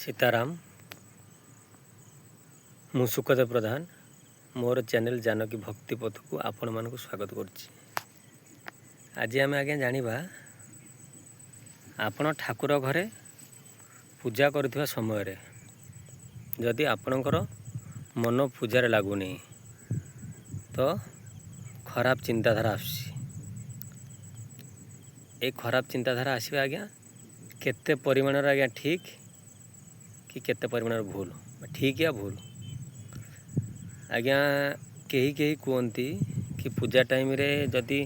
सीताराम मु सुखदेव प्रधान मोर चैनल जानकी भक्ति पथ को आपण मानक स्वागत करुच्ची। आज आम आज्ञा जानिबा आपण ठाकुर घरे पूजा करुवा समय जदि आपणकर मन पूजार लगुनि तो खराब चिंताधारा आसुची। ए खराब चिंताधारा आसवा आज्ञा केते परिमाण आज्ञा ठीक कि केते परिमाण भूल, ठीक या भूल आज्ञा कहीं कहीं कहती कि पूजा टाइम रे जदि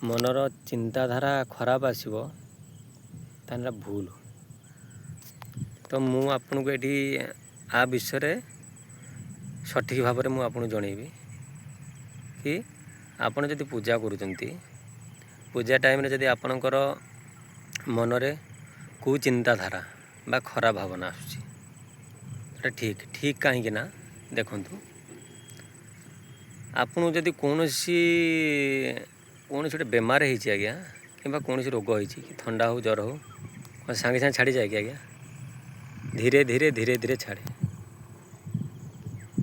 मनर चिंताधारा खराब आसो ताहले भूल। तो मु आपन को एठी आ विषय सठिक भाव में मुझे जनइबी कि आपन जदि पूजा करुचंती पूजा टाइम रे जदि आपणकर मनरे कु चिंताधारा बा खराब भावना आसुची ठीक ठीक कहीं ना देखंतु आपन जदि कौन गोटे बेमार होगी आज्ञा कि कौन रोग होगी कि थंडा हो जर हो सांगे सांगे छाड़ी जाए कि आज्ञा धीरे धीरे धीरे धीरे छाड़े।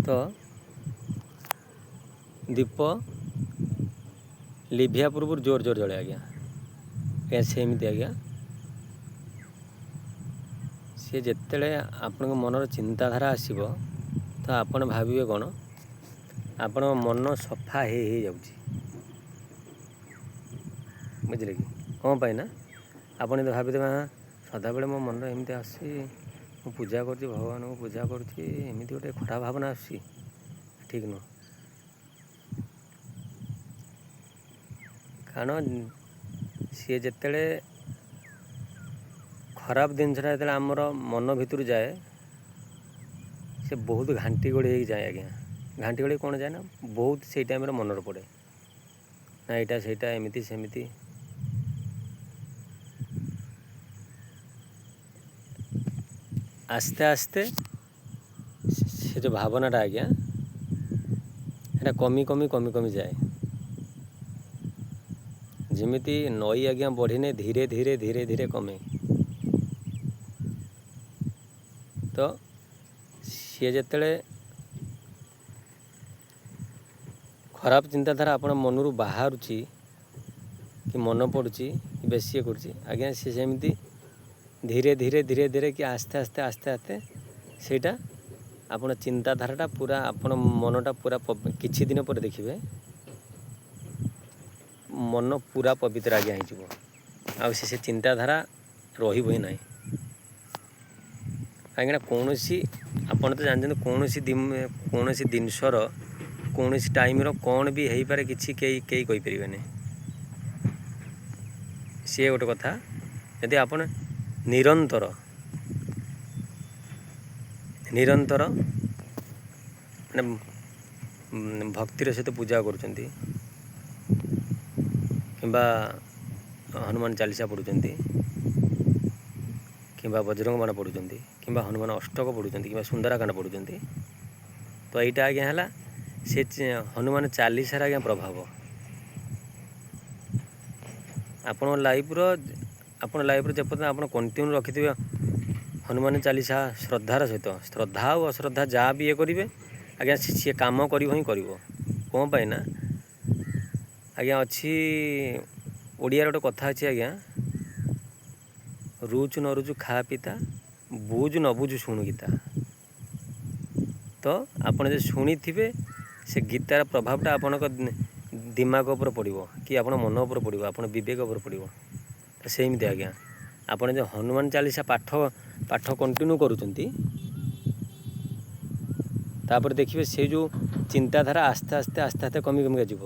तो दीप लिभिया पूर्व जोर जोर जले आज्ञा सेमती आज्ञा सी जिते आपण मनर चिंताधारा आसब तो आपण भाविए कौन आपण मन सफा हो जाऊँगी बुझे कि कौन पाई ना आपड़ भाविदे हाँ सदाबले मो मन एमती आसी पूजा कर भगवान को पूजा करमती गोटे खराब भावना आसी ठीक नुह। कारण सी जिते खराब जिनसा जो आमर मन भितर जाए से बहुत घाटी गोड़ी जाए आज्ञा घाटी गोड़ी कौन जाए ना बहुत से टाइम मन पड़े ना यहाँ से एमती सेमती आस्ते आस्ते से जो भावनाटा आज्ञा है कमी कमी कमी कमी जाए जमीती नई आज्ञा बढ़िने धीरे धीरे धीरे धीरे कमे। तो सी जिते खराब चिंताधारा आपण मनरू बाहर कि मन पड़ुची बेसी करुच्ची आज्ञा सी सेमती धीरे धीरे धीरे धीरे कि आस्ते आस्ते आस्ते आस्ते सेटा आपण चिंताधाराटा पूरा आपण मनटा पूरा किछि दिन पर देखिए मन पूरा पवित्र आज्ञा हो से चिंताधारा रही ना कहीं कौन सी आपड़ तो जानते कौन सी जिनसर कौन सी टाइम कौन भी हो पारे किसी कई कहीपर सी गोटे कथा यदि आप निरंतर निरंतर भक्तिर सहित पूजा करुँच किंबा हनुमान चालीसा पढ़ुंट किंबा बजरंग बाण पढ़ुंट किंबा हनुमान अष्टक पढ़ुंट कि सुंदराकांड पढ़ुंट तो यहाँ आज्ञा है से हनुमान चालीसार आज्ञा प्रभाव आपण लाइफ जपर्यंत आप कंटिन्यू रखिथे हनुमान चालीसा श्रद्धार सहित श्रद्धा और अश्रद्धा जहाँ भी ये करेंगे आज्ञा सी काम कर कौन पाई ना आज्ञा अच्छी ओडिया गोटे कथा अच्छी आज्ञा रुचु न रुचु खा पिता बुझ न बुझ शुणु गीता। तो आपड़ जो शुणी थे से गीतार प्रभावटा आपण दिमाग उपर पड़ो कि आप मन उपर पड़ो आप विवेक उपर पड़ो। तो सेमती आज्ञा आपड़ जो हनुमान चालीसा पाठ पाठ कंटिन्यू करुँच तापर देखिए से जो चिंताधारा आस्ते आस्ते आस्ते आस्ते कमी कमी जीव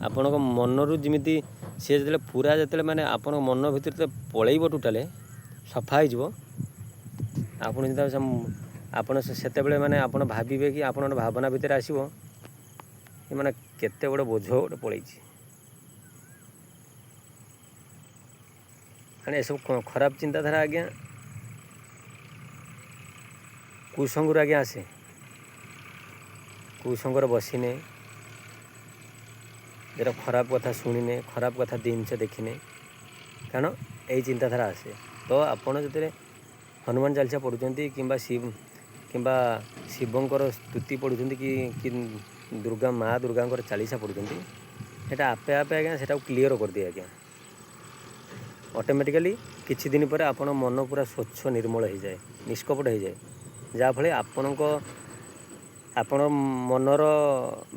आपण मनरू जमी सी जो पूरा जो मैंने आप मन भर पलैब टोटाल सफा हो आपड़ से मैंने आप भावे कि आप भावना भितर आसो कि मैंने केते बड़ बोझ गोटे पलैि मैंने सब खराब चिंताधारा आज्ञा कुसंगर आज्ञा आसे कुसंगर बसिने जरा खराब कथा शुणिने खराब कथा जिनस देखने कारण यही चिंताधारा आसे। तो आपड़ जो ହନୁମାନ ଚାଳିଶା ପଢ଼ୁଛନ୍ତି କିମ୍ବା ଶିବଙ୍କର ସ୍ତୁତି ପଢ଼ୁଛନ୍ତି କି ମା ଦୁର୍ଗାଙ୍କର ଚାଳିଶା ପଢ଼ୁଛନ୍ତି, ସେଇଟା ଆପେ ଆପେ ଆଜ୍ଞା ସେଟାକୁ କ୍ଲିଅର୍ କରିଦିଏ ଆଜ୍ଞା। ଅଟୋମେଟିକାଲି କିଛି ଦିନ ପରେ ଆପଣ ମନ ପୁରା ସ୍ୱଚ୍ଛ ନିର୍ମଳ ହେଇଯାଏ, ନିଷ୍କପଟ ହେଇଯାଏ। ଯାହାଫଳରେ ଆପଣ ମନର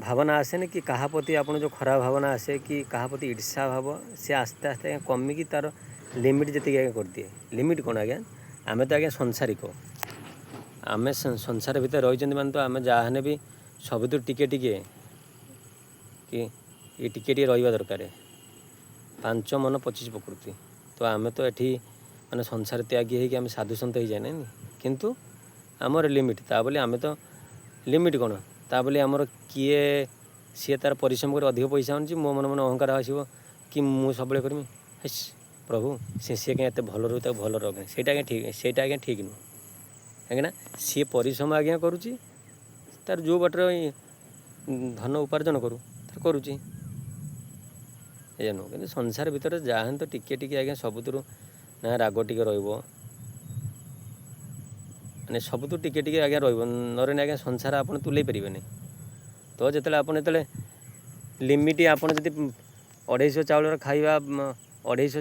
ଭାବନା ଆସେନି କି କାହା ପ୍ରତି ଆପଣ ଯେଉଁ ଖରାପ ଭାବନା ଆସେ କି କାହା ପ୍ରତି ଈର୍ଷା ଭାବ, ସେ ଆସ୍ତେ ଆସ୍ତେ ଆଜ୍ଞା କମିକି ତା'ର ଲିମିଟ୍ ଯେତିକି ଆଜ୍ଞା କରିଦିଏ। ଲିମିଟ୍ କ'ଣ ଆଜ୍ଞା, ଆମେ ତ ଆଜ୍ଞା ସଂସାରିକ, ଆମେ ସଂସାର ଭିତରେ ରହିଛନ୍ତି ମାନେ ତ ଆମେ ଯାହା ହେଲେ ବି ସବୁଥିରୁ ଟିକେ ଟିକେ ରହିବା ଦରକାର। 5 ମନ 25 ପ୍ରକୃତି। ତ ଆମେ ତ ଏଠି ମାନେ ସଂସାର ତ୍ୟାଗୀ ହେଇକି ଆମେ ସାଧୁସନ୍ଥ ହେଇଯାଏ ନାଇଁ, କିନ୍ତୁ ଆମର ଲିମିଟ୍। ତା ବୋଲି ଆମେ ତ ଲିମିଟ୍ କ'ଣ, ତା ବୋଲି ଆମର ସିଏ ତା'ର ପରିଶ୍ରମ କରି ଅଧିକ ପଇସା ଆଣୁଛି, ମୋ ମନ ଅହଙ୍କାର ଆସିବ କି ମୁଁ ସବୁବେଳେ କରିମି, ପ୍ରଭୁ ସିଏ କାହିଁ ଏତେ ଭଲ ରହୁ, ତାକୁ ଭଲ ରଖେ। ସେଇଟା ଆଜ୍ଞା ଠିକ୍ ନୁହଁ। କାହିଁକିନା ସିଏ ପରିଶ୍ରମ ଆଜ୍ଞା କରୁଛି, ତା'ର ଯେଉଁ ବାଟରେ ଧନ ଉପାର୍ଜନ କରୁଛି, ଏଇଆ ନୁହଁ। କିନ୍ତୁ ସଂସାର ଭିତରେ ଯାହା ତ ଟିକେ ଆଜ୍ଞା ସବୁଥିରୁ ନା ରାଗ ଟିକେ ରହିବ, ମାନେ ସବୁଥିରୁ ଟିକେ ଆଜ୍ଞା ରହିବ, ନ ରହିଲେ ଆଜ୍ଞା ସଂସାର ଆପଣ ତୁଲେଇ ପାରିବେନି। ତ ଯେତେବେଳେ ଲିମିଟ୍, ଆପଣ ଯଦି 250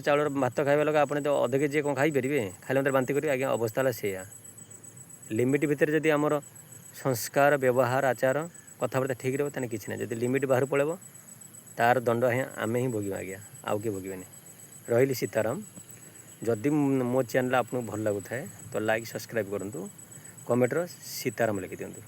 ଚାଉଳର ଭାତ ଖାଇବା ଲୋକ ଆପଣ ତ ଅଧ କେଜିଏ କ'ଣ ଖାଇପାରିବେ, ଖାଇଲେ ମୋତେ ବାନ୍ତି କରିବେ ଆଜ୍ଞା। ଅବସ୍ଥା ହେଲା ସେଇଆ। ଲିମିଟ୍ ଭିତରେ ଯଦି ଆମର ସଂସ୍କାର, ବ୍ୟବହାର, ଆଚାର, କଥାବାର୍ତ୍ତା ଠିକ୍ ରହିବ ତାହେଲେ କିଛି ନାହିଁ। ଯଦି ଲିମିଟ୍ ବାହାରୁ ପଳେଇବ ତା'ର ଦଣ୍ଡ ଆମେ ହିଁ ଭୋଗିବା ଆଜ୍ଞା, ଆଉ କିଏ ଭୋଗିବେନି। ରହିଲି ସୀତାରାମ। ଯଦି ମୋ ଚ୍ୟାନେଲ୍ ଆପଣଙ୍କୁ ଭଲ ଲାଗୁଥାଏ ତ ଲାଇକ୍ ସବସ୍କ୍ରାଇବ୍ କରନ୍ତୁ, କମେଣ୍ଟର ସୀତାରାମ ଲେଖିଦିଅନ୍ତୁ।